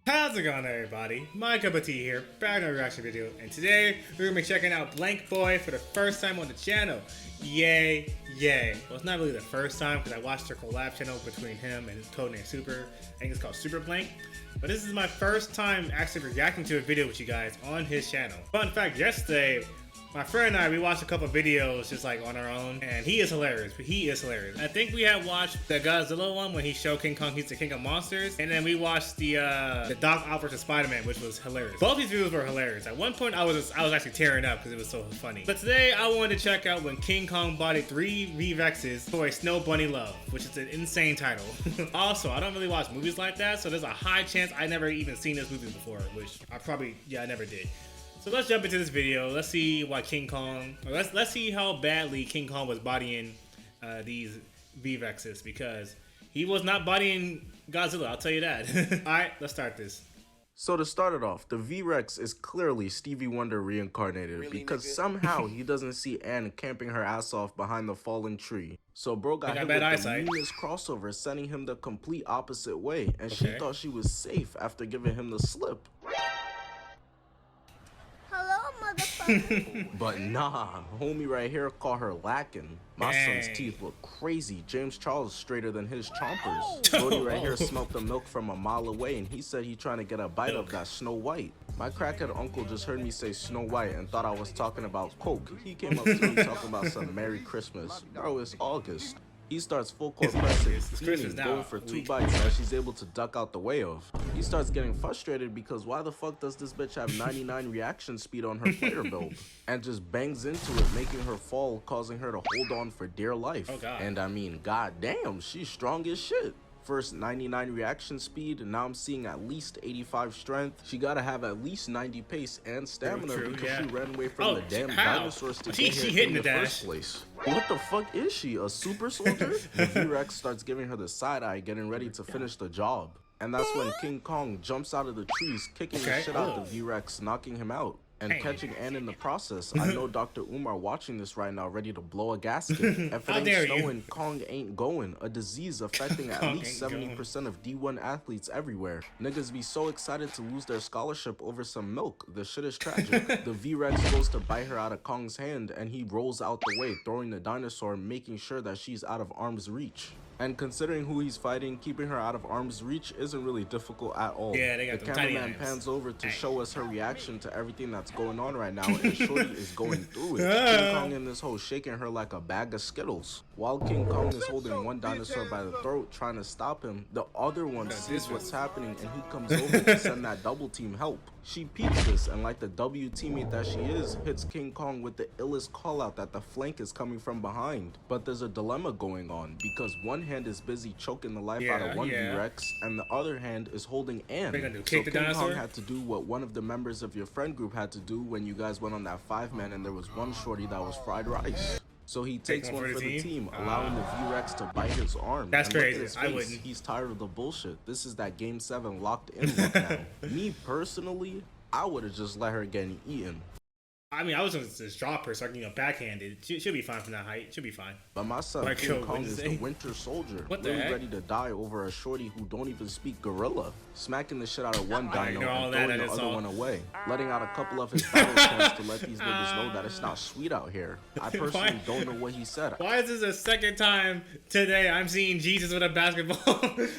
How's it going, everybody? My cup of tea here, back on a reaction video, and today we're gonna be checking out BlankBoy for the first time on the channel. Yay, yay. Well, it's not really the first time because I watched their collab channel between him and his codenamesuper. I think it's called Super Blank. But this is my first time actually reacting to a video with you guys on his channel. Fun fact, yesterday, my friend and I, we watched a couple videos just like on our own, and he is hilarious. He is hilarious. I think we had watched the Godzilla one when he showed King Kong he's the king of monsters, and then we watched the Doc Ock vs. Spider-Man, which was hilarious. Both these videos were hilarious. At one point, I was actually tearing up because it was so funny. But today, I wanted to check out when King Kong bodied 3 REXES for a Snow Bunny Love, which is an insane title. Also, I don't really watch movies like that, so there's a high chance I never even seen this movie before, which I never did. So let's jump into this video. Let's see why King Kong, or let's see how badly King Kong was bodying these REXES, because he was not bodying Godzilla, I'll tell you that. Alright, let's start this. So to start it off, the V-Rex is clearly Stevie Wonder reincarnated because somehow he doesn't see Anne camping her ass off behind the fallen tree. So bro got hit with the meanest crossover, sending him the complete opposite way, and she thought she was safe after giving him the slip. But nah, homie right here caught her lacking. My son's teeth look crazy. James Charles straighter than his chompers. Brody right here smelt the milk from a mile away, and he said he trying to get a bite of that Snow White. My crackhead uncle just heard me say Snow White and thought I was talking about Coke. He came up to me talking about some Merry Christmas. Bro, it's August. He starts full court pressing, going for 2 bites that she's able to duck out the way of. He starts getting frustrated because why the fuck does this bitch have 99 reaction speed on her player build? And just bangs into it, making her fall, causing her to hold on for dear life. Oh, God. And I mean, goddamn, she's strong as shit. First 99 reaction speed, and now I'm seeing at least 85 strength. She gotta have at least 90 pace and stamina because she ran away from the damn dinosaurs to get here in the first place. What the fuck is she, a super soldier? The V-Rex starts giving her the side eye, getting ready to finish the job. And that's when King Kong jumps out of the trees, kicking the shit out of the V-Rex, knocking him out. And catching Anne in the process. I know Dr. Umar watching this right now, ready to blow a gasket. If it ain't snowing, Kong ain't going. A disease affecting at least 70% of D1 athletes everywhere. Niggas be so excited to lose their scholarship over some milk. The shit is tragic. The V-Rex goes to bite her out of Kong's hand, and he rolls out the way, throwing the dinosaur, making sure that she's out of arm's reach. And considering who he's fighting, keeping her out of arm's reach isn't really difficult at all. Yeah, they got the cameraman pans over to show us her reaction to everything that's going on right now, and Shorty is going through it. King Kong in this hole shaking her like a bag of Skittles. While King Kong is holding one dinosaur by the throat, trying to stop him, the other one sees what's happening, and he comes over to send that double team help. She peeps this, and like the W teammate that she is, hits King Kong with the illest call out that the flank is coming from behind. But there's a dilemma going on, because one hand is busy choking the life out of one V-Rex, and the other hand is holding Anne. So King Kong had to do what one of the members of your friend group had to do when you guys went on that 5-man and there was one shorty that was fried rice. So he takes one for the team, allowing the V-Rex to bite his arm. That's crazy. I wouldn't. He's tired of the bullshit. This is that Game 7 locked in look now. Me personally, I would have just let her get eaten. I mean, I was going to just drop her so I can, backhanded. She'll be fine from that height. She'll be fine. But my son, King Kong, is the Winter Soldier. Really ready to die over a shorty who don't even speak gorilla. Smacking the shit out of one dino and throwing the other one away. Letting out a couple of his battle chants to let these niggas know that it's not sweet out here. I personally don't know what he said. Why is this the second time today I'm seeing Jesus with a basketball?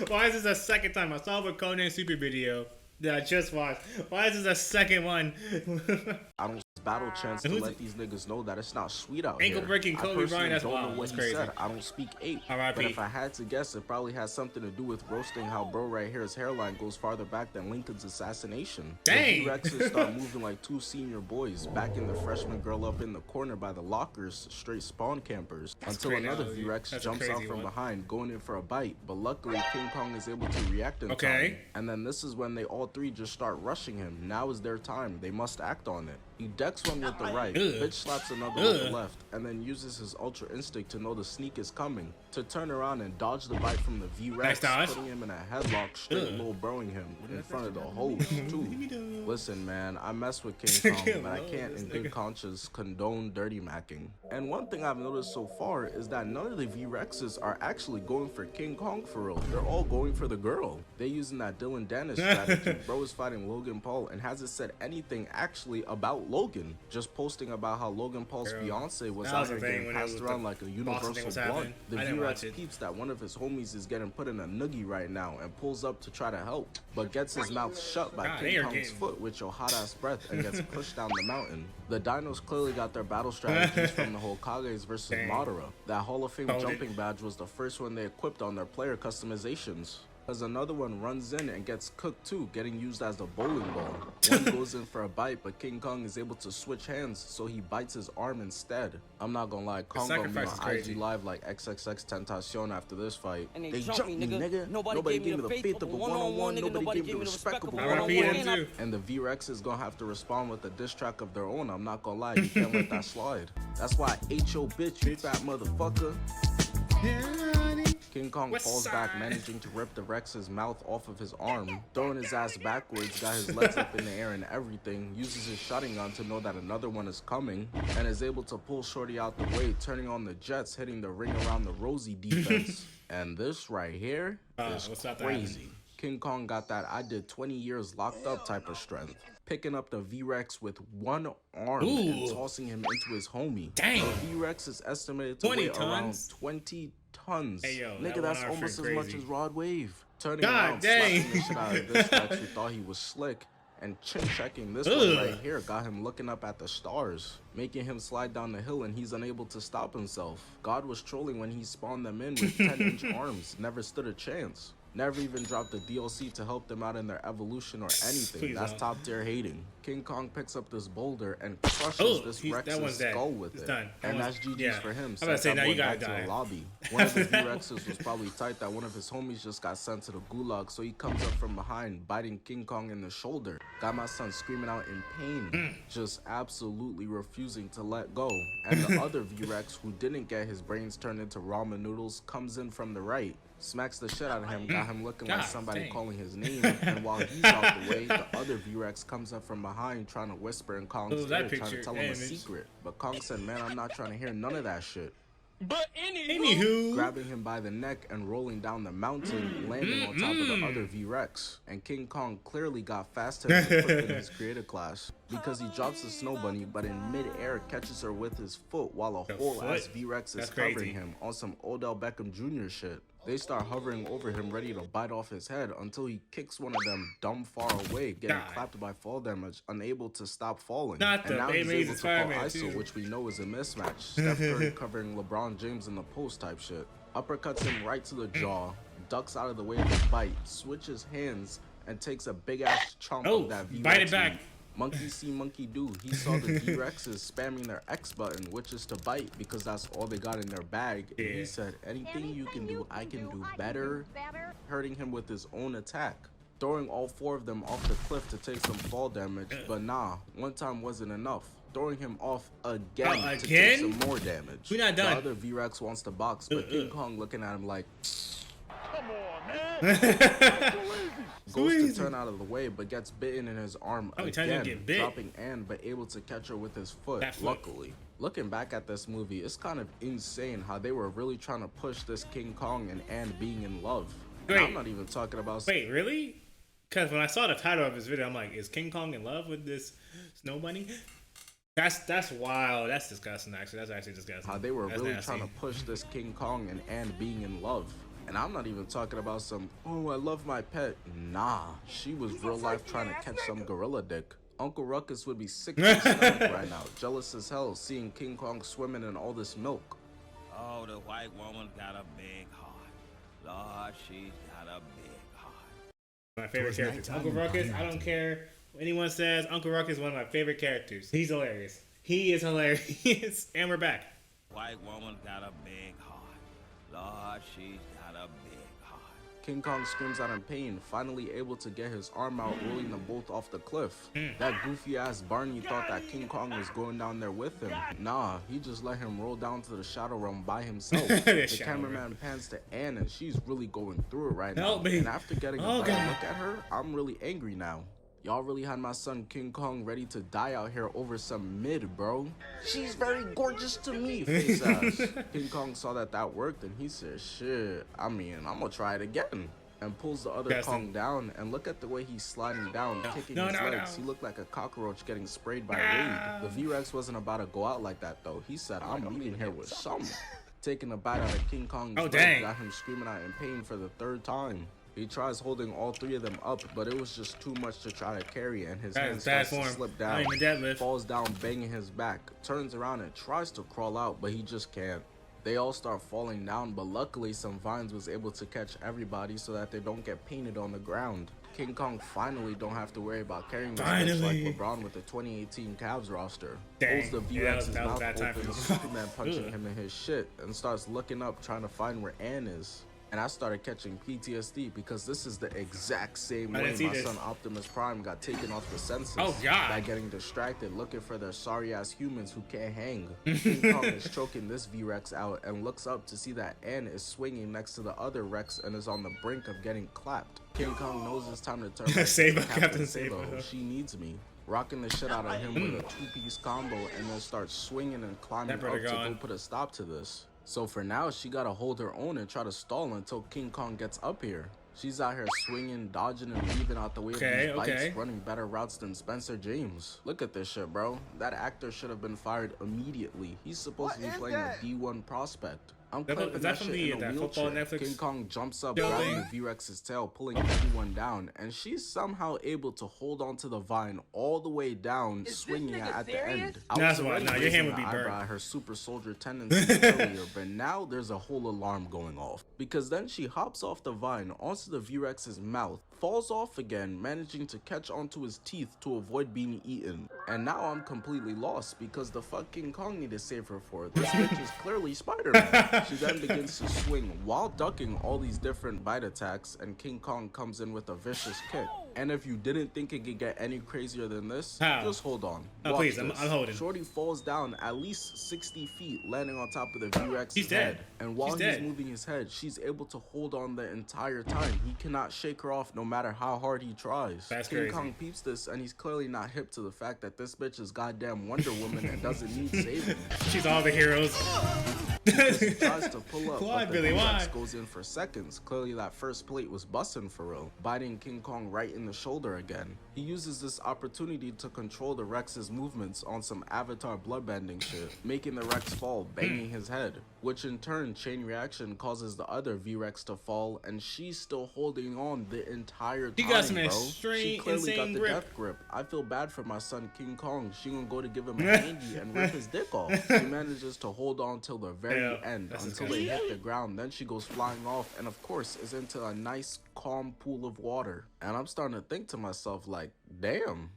Why is this the second time? I saw a codenamesuper video that I just watched. Why is this the second one? I don't battle chants to let these niggas know that it's not sweet out here. Ankle breaking Kobe Bryant, that's wild. That's crazy. Said. I don't speak ape. But if I had to guess, it probably has something to do with roasting how bro right here's hairline goes farther back than Lincoln's assassination. Dang! The Rexes start moving like 2 senior boys, backing the freshman girl up in the corner by the lockers, straight spawn campers. Until another V-Rex jumps out from behind, going in for a bite. But luckily, King Kong is able to react in time. And then this is when they all 3 just start rushing him. Now is their time. They must act on it. He decks one with the right, bitch slaps another with the left, and then uses his ultra instinct to know the sneak is coming, to turn around and dodge the bite from the V-Rex, putting him in a headlock, straight low broing him in front of the host, too. Listen, man, I mess with King Kong, but I can't in good conscience condone dirty macking. And one thing I've noticed so far is that none of the V-Rexes are actually going for King Kong for real. They're all going for the girl. They're using that Dylan Dennis strategy. Bro is fighting Logan Paul and hasn't said anything actually about Logan, just posting about how Logan Paul's fiance was out here getting passed around like a universal blunt. The V-Rex peeps that one of his homies is getting put in a noogie right now and pulls up to try to help, but gets his mouth shut by King Kong's foot with your hot ass breath and gets pushed down the mountain. The dinos clearly got their battle strategies from the Hokages versus Madara. That Hall of Fame jumping badge was the first one they equipped on their player customizations. As another one runs in and gets cooked too, getting used as the bowling ball. One goes in for a bite, but King Kong is able to switch hands, so he bites his arm instead. I'm not gonna lie, Kong gonna be on IG Live like XXX Tentacion after this fight. They jumped me, nigga. Nobody gave me the faith of a one-on-one, nobody gave me the respect of a one-on-one. And the V-Rex is gonna have to respond with a diss track of their own. I'm not gonna lie, you can't let that slide. That's why I ate your bitch, you fat motherfucker. King Kong falls back, managing to rip the Rex's mouth off of his arm, throwing his ass backwards, got his legs up in the air and everything, uses his Sharingan to know that another one is coming, and is able to pull Shorty out the way, turning on the jets, hitting the ring around the Rosie defense. And this right here is crazy. King Kong got that I did 20 years locked up type of strength, picking up the V-Rex with one arm and tossing him into his homie. Dang. The V-Rex is estimated to weigh around 20 tons. Hey, yo, nigga, that's almost as much as Rod Wave. Turning around, slapping the shit out of this Rex who thought he was slick, and chin-checking this one right here got him looking up at the stars, making him slide down the hill, and he's unable to stop himself. God was trolling when he spawned them in with 10-inch arms, never stood a chance. Never even dropped the DLC to help them out in their evolution or anything. That's top tier hating. King Kong picks up this boulder and crushes this Rex's skull with it. And that's GG's for him. Sent that boy back to the lobby. One of his V-Rexes was probably tight that one of his homies just got sent to the gulag, so he comes up from behind, biting King Kong in the shoulder. Got my son screaming out in pain, just absolutely refusing to let go. And the other V-Rex, who didn't get his brains turned into ramen noodles, comes in from the right, smacks the shit out of him, got him looking like somebody calling his name, and while he's out the way, the other V-Rex comes up from behind trying to whisper in Kong's ear, trying to tell him a secret. But Kong said, man, I'm not trying to hear none of that shit. But anywho, grabbing him by the neck and rolling down the mountain, landing on top of the other V-Rex. And King Kong clearly got faster in his creator class, because he drops the snow bunny, but in mid-air catches her with his foot while a whole ass V-Rex is covering him on some Odell Beckham Jr. shit. They start hovering over him, ready to bite off his head, until he kicks one of them dumb far away, getting clapped by fall damage, unable to stop falling. And now he's able to call ISO, which we know is a mismatch. Steph Curry covering LeBron James in the post type shit. Uppercuts him right to the jaw, ducks out of the way of the bite, switches hands, and takes a big ass chomp of that V-Rex. Bite it back. Monkey see, monkey do. He saw the V-Rexes spamming their X button, which is to bite, because that's all they got in their bag. And he said, anything you can do, I can do better. Hurting him with his own attack, throwing all four of them off the cliff to take some fall damage. But nah, one time wasn't enough. Throwing him off again to take some more damage. We're not done. The other V-Rex wants to box, but King Kong looking at him like, come on, man. goes to turn out of the way, but gets bitten in his arm again, dropping Anne, but able to catch her with his foot, luckily. Looking back at this movie, it's kind of insane how they were really trying to push this King Kong and Anne being in love. And I'm not even talking about... Wait, really? Because when I saw the title of this video, I'm like, is King Kong in love with this snow bunny? That's wild. That's disgusting, actually. That's actually disgusting. How they were really trying to push this King Kong and Anne being in love. And I'm not even talking about some, oh, I love my pet. Nah, she was real life trying to catch some gorilla dick. Uncle Ruckus would be sick to his stomach right now, jealous as hell, seeing King Kong swimming in all this milk. Oh, the white woman got a big heart. Lord, she's got a big heart. My favorite character, Uncle Ruckus. I don't care what anyone says. Uncle Ruckus is one of my favorite characters. He's hilarious. He is hilarious. And we're back. White woman got a big heart. Lord, she's got a big heart. King Kong screams out in pain, finally able to get his arm out, rolling them both off the cliff. That goofy ass Barney thought that King Kong was going down there with him. Nah, he just let him roll down to the Shadow Realm by himself. The cameraman pans to Anne and she's really going through it right now. And after getting a better look at her, I'm really angry now. Y'all really had my son King Kong ready to die out here over some mid, bro. She's very gorgeous to me, face ass. King Kong saw that worked and he said, shit, I mean, I'm gonna try it again. And pulls the other Kong down, and look at the way he's sliding down, kicking his legs. He looked like a cockroach getting sprayed by Raid. The V-Rex wasn't about to go out like that though. He said, I'm leaving here with something. Taking a bite out of King Kong's leg got him screaming out in pain for the 3rd time. He tries holding all 3 of them up, but it was just too much to try to carry, and his hand starts to slip down, falls down banging his back, turns around and tries to crawl out, but he just can't. They all start falling down, but luckily some vines was able to catch everybody so that they don't get painted on the ground. King Kong finally don't have to worry about carrying this bitch like LeBron with the 2018 Cavs roster. Pulls the V-Rex's mouth open, Superman punching him in his shit, and starts looking up trying to find where Anne is. And I started catching PTSD because this is the exact same way my son Optimus Prime got taken off the census by getting distracted looking for their sorry ass humans who can't hang. King Kong is choking this V-Rex out and looks up to see that Anne is swinging next to the other Rex and is on the brink of getting clapped. King Kong knows it's time to turn Captain Sabo. She needs me. Rocking the shit out of him with a 2-piece combo and then starts swinging and climbing up to go put a stop to this. So for now, she gotta hold her own and try to stall until King Kong gets up here. She's out here swinging, dodging, and weaving out the way of these bites, running better routes than Spencer James. Look at this shit, bro. That actor should have been fired immediately. He's supposed to be playing a D1 prospect. I'm clapping that shit in a wheelchair. King Kong jumps up, grabbing the V-Rex's tail, pulling everyone down, and she's somehow able to hold onto the vine all the way down, swinging it at the end. That's why. Now your hand would be burned. Her super soldier tendencies earlier, but now there's a whole alarm going off because then she hops off the vine onto the V-Rex's mouth, falls off again, managing to catch onto his teeth to avoid being eaten. And now I'm completely lost because the fuck King Kong need to save her for? This bitch is clearly Spider-Man. She then begins to swing while ducking all these different bite attacks, and King Kong comes in with a vicious kick. And if you didn't think it could get any crazier than this, just hold on. Please, I'm holding. Shorty falls down at least 60 feet, landing on top of the V-Rex's head. And while he's moving his head, she's able to hold on the entire time. He cannot shake her off no matter how hard he tries. King Kong peeps this, and he's clearly not hip to the fact that this bitch is goddamn Wonder Woman and doesn't need saving. She's all the heroes. He tries to pull up, but the V-Rex goes in for seconds. Clearly that first plate was busting for real, biting King Kong right in the shoulder again. He uses this opportunity to control the Rex's movements on some Avatar bloodbending shit, making the Rex fall, banging his head, which in turn, chain reaction causes the other V-Rex to fall, and she's still holding on the entire time, bro. She clearly got the death grip. I feel bad for my son King Kong. She gonna go to give him a handy and rip his dick off. She manages to hold on till the very end until they hit the ground. Then she goes flying off and of course is into a nice calm pool of water. And I'm starting to think to myself like, damn,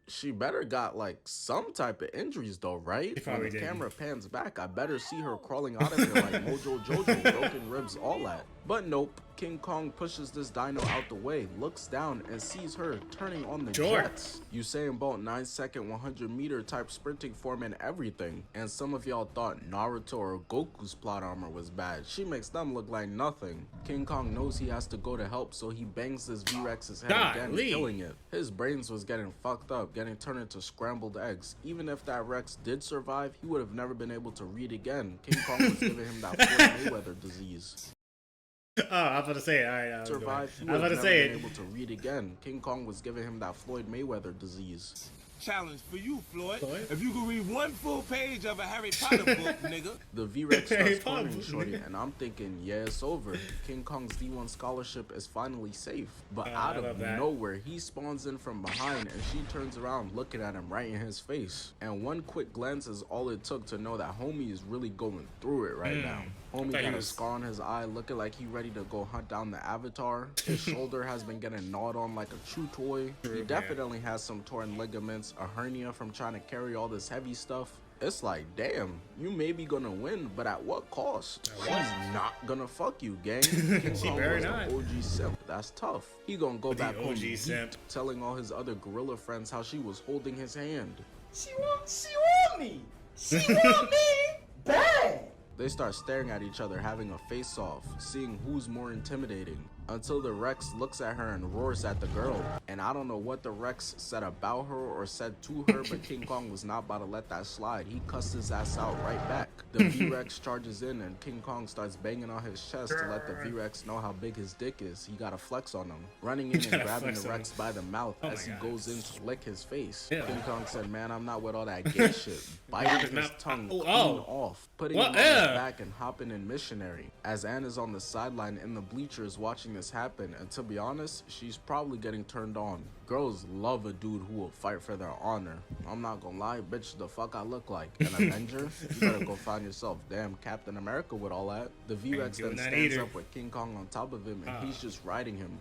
she better got like some type of injuries though, right? When the camera pans back, I better see her crawling out of here like Mojo Jojo, broken ribs, all that. But nope, King Kong pushes this dino out the way, looks down and sees her turning on the jets. Usain Bolt 9-second 100-meter type sprinting form and everything. And some of y'all thought Naruto or Goku's plot armor was bad. She makes them look like nothing. King Kong knows he has to go to help, so he bangs this V-Rex's head again, killing it. His brains was getting fucked up, getting turned into scrambled eggs. Even if that Rex did survive, he would have never been able to read again. King Kong was giving him that Floyd Mayweather disease. Oh, I was about to say it. All right, survive. He would have never been able to read again. King Kong was giving him that Floyd Mayweather disease. Challenge for you, Floyd. If you could read one full page of a Harry Potter book, nigga. The V-Rex starts cornering Shorty, and I'm thinking, yeah, it's over. King Kong's D1 scholarship is finally safe. But out of nowhere, he spawns in from behind, and she turns around looking at him right in his face. And one quick glance is all it took to know that homie is really going through it right now. Homie got a scar on his eye, looking like he ready to go hunt down the Avatar. His shoulder has been getting gnawed on like a chew toy. He definitely has some torn ligaments, a hernia from trying to carry all this heavy stuff. It's like, damn, you may be gonna win, but at what cost? She's not gonna fuck you, gang. King She Kong very was not. the OG simp. That's tough. He gonna go back home deep, simp. telling all his other gorilla friends how she was holding his hand. She want me. She want me bad. They start staring at each other, having a face-off, seeing who's more intimidating, until the Rex looks at her and roars at the girl. And I don't know what the Rex said about her or said to her, but King Kong was not about to let that slide. He cussed his ass out right back. The V-Rex charges in and King Kong starts banging on his chest to let the V-Rex know how big his dick is. He gotta flex on him, running in and grabbing the Rex by the mouth as he goes in to lick his face. Yeah. King Kong said, man, I'm not with all that gay shit. Biting his tongue clean off, putting him on his back and hopping in missionary. As Anne is on the sideline in the bleachers watching this happen, and to be honest, she's probably getting turned on. Girls love a dude who will fight for their honor. I'm not gonna lie, bitch, the fuck I look like an Avenger? You better go find yourself damn Captain America with all that. The V-Rex then stands up with King Kong on top of him, and he's just riding him,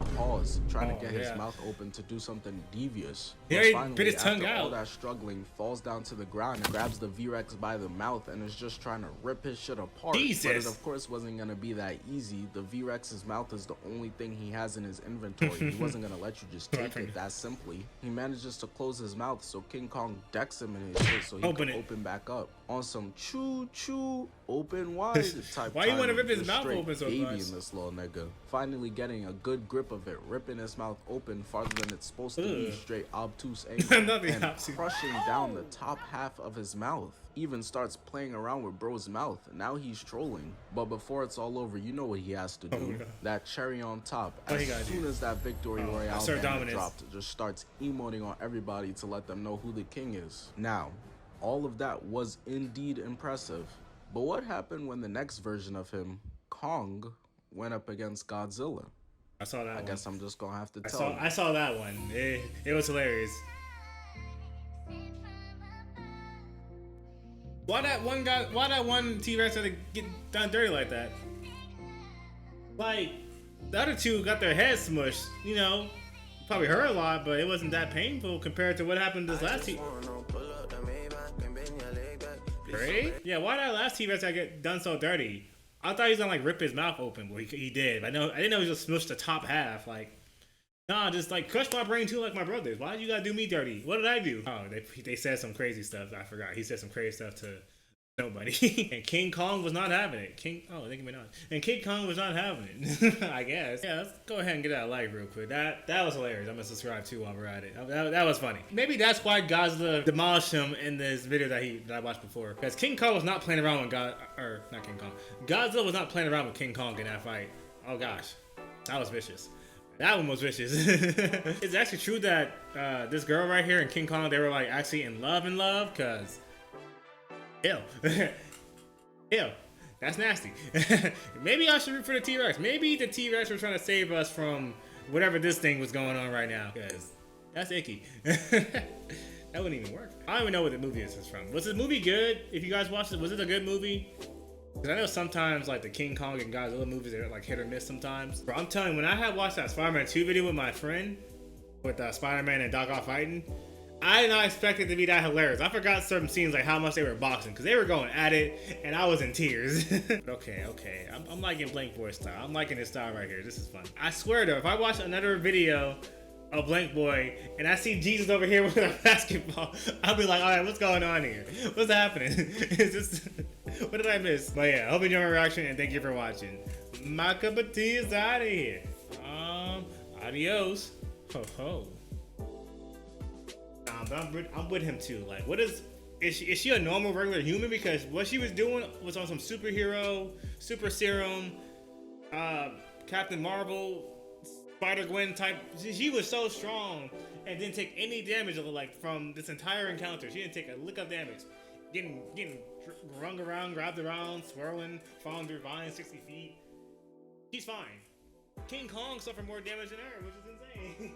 trying to get his mouth open to do something devious. But finally, after all that struggling, falls down to the ground and grabs the V-Rex by the mouth and is just trying to rip his shit apart. But it of course wasn't gonna be that easy. The V-Rex's mouth is the only thing he has in his inventory. He wasn't gonna let you just take it that simply. He manages to close his mouth, so King Kong decks him in his shit so he can open back up. On some choo open wide type. Why you want to rip his mouth open so baby much? In this little nigga. Finally getting a good grip of it, ripping his mouth open farther than it's supposed to be, straight obtuse angle, and crushing down the top half of his mouth. Even starts playing around with bro's mouth. Now he's trolling. But before it's all over, you know what he has to do. That cherry on top. As soon as that victory royale banner dropped, just starts emoting on everybody to let them know who the king is. Now, all of that was indeed impressive. But what happened when the next version of him, Kong, went up against Godzilla? I saw that one. I guess I'm just gonna have to tell you. I saw that one. It was hilarious. Why that one T-Rex had to get done dirty like that? Like, the other two got their heads smushed, you know. Probably hurt a lot, but it wasn't that painful compared to what happened to this last T-Rex. Right? Yeah, why that last T-Rex get done so dirty? I thought he was gonna like rip his mouth open, but he did. I didn't know he just smushed the top half. Like, nah, just like crush my brain too, like my brothers. Why did you gotta do me dirty? What did I do? Oh, they said some crazy stuff. I forgot. He said some crazy stuff to nobody. And King Kong was not having it. King Kong was not having it. I guess. Yeah, let's go ahead and get that like real quick. That was hilarious. I'm gonna subscribe too while we're at it. That was funny. Maybe that's why Godzilla demolished him in this video that I watched before. Because King Kong was not playing around with Godzilla was not playing around with King Kong in that fight. Oh gosh, that was vicious. That one was vicious. It's actually true that this girl right here and King Kong, they were like actually in love, cause ew. Ew. That's nasty. Maybe I should root for the T-Rex. Maybe the T-Rex were trying to save us from whatever this thing was going on right now, cause that's icky. That wouldn't even work. I don't even know what the movie is from. Was the movie good? If you guys watched it, was it a good movie? Because I know sometimes like the King Kong and Godzilla movies are like hit or miss sometimes. Bro, I'm telling you, when I had watched that Spider-Man 2 video with my friend, with Spider-Man and Doc Ock fighting, I did not expect it to be that hilarious. I forgot certain scenes, like how much they were boxing, because they were going at it, and I was in tears. okay. I'm liking BlankBoy style. I'm liking this style right here. This is fun. I swear though, if I watch another video of BlankBoy and I see Jesus over here with a basketball, I'll be like, all right, what's going on here? What's happening? Is this... What did I miss? But yeah, I hope you enjoyed my reaction and thank you for watching. My cup of tea is out of here. Adios. Ho ho. I'm with him too. Like, is she a normal regular human? Because what she was doing was on some superhero, super serum, Captain Marvel, Spider-Gwen type. She was so strong and didn't take any damage from this entire encounter. She didn't take a lick of damage. Getting rung around, grabbed around, swirling, falling through vines 60 feet. She's fine. King Kong suffered more damage than her, which is insane.